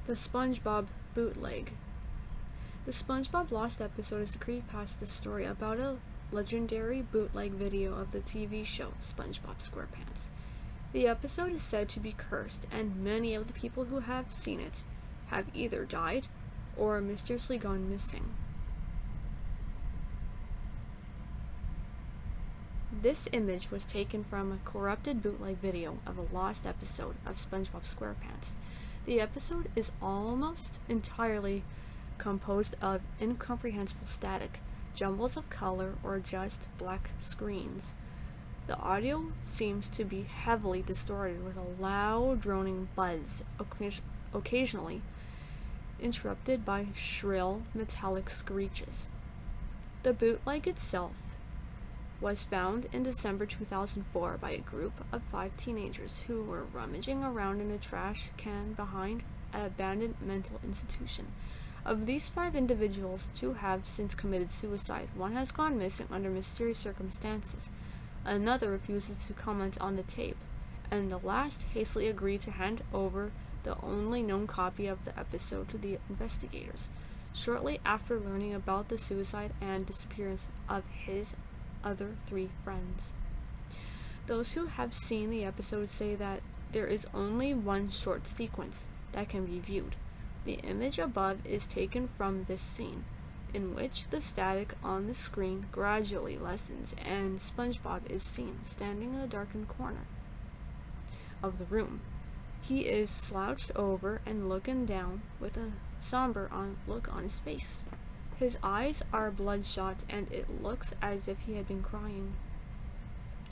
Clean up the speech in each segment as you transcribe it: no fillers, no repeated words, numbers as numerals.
The Spongebob Bootleg. The Spongebob Lost episode is a creepypasta story about a legendary bootleg video of the TV show SpongeBob SquarePants. The episode is said to be cursed, and many of the people who have seen it have either died or mysteriously gone missing. This image was taken from a corrupted bootleg video of a lost episode of SpongeBob SquarePants. The episode is almost entirely composed of incomprehensible static, jumbles of color, or just black screens. The audio seems to be heavily distorted with a loud droning buzz, occasionally interrupted by shrill metallic screeches. The bootleg itself was found in December 2004 by a group of 5 teenagers who were rummaging around in a trash can behind an abandoned mental institution. Of these 5 individuals, 2 have since committed suicide. 1 has gone missing under mysterious circumstances. Another refuses to comment on the tape, and the last hastily agreed to hand over the only known copy of the episode to the investigators, shortly after learning about the suicide and disappearance of his other 3 friends. Those who have seen the episode say that there is only one short sequence that can be viewed. The image above is taken from this scene, in which the static on the screen gradually lessens and SpongeBob is seen standing in a darkened corner of the room. He is slouched over and looking down with a somber look on his face. His eyes are bloodshot, and it looks as if he had been crying.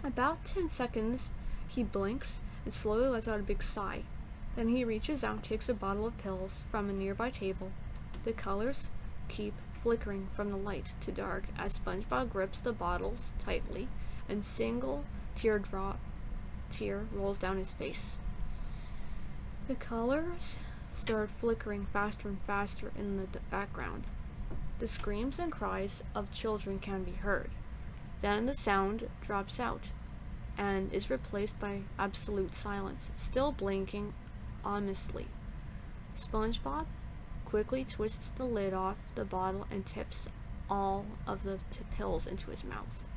About 10 seconds, he blinks and slowly lets out a big sigh. Then he reaches out and takes a bottle of pills from a nearby table. The colors keep flickering from the light to dark as SpongeBob grips the bottles tightly, and single tear rolls down his face. The colors start flickering faster and faster in the background. The screams and cries of children can be heard. Then the sound drops out and is replaced by absolute silence, still blinking ominously. SpongeBob quickly twists the lid off the bottle and tips all of the pills into his mouth.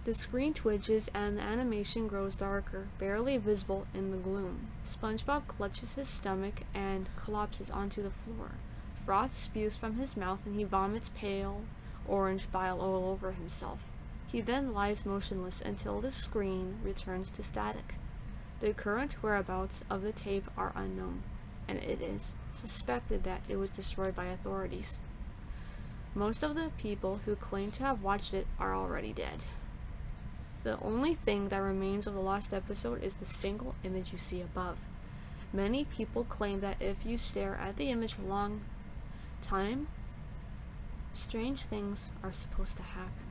The screen twitches and the animation grows darker, barely visible in the gloom. SpongeBob clutches his stomach and collapses onto the floor. Froth spews from his mouth and he vomits pale orange bile all over himself. He then lies motionless until the screen returns to static. The current whereabouts of the tape are unknown, and it is suspected that it was destroyed by authorities. Most of the people who claim to have watched it are already dead. The only thing that remains of the lost episode is the single image you see above. Many people claim that if you stare at the image for a long time, strange things are supposed to happen.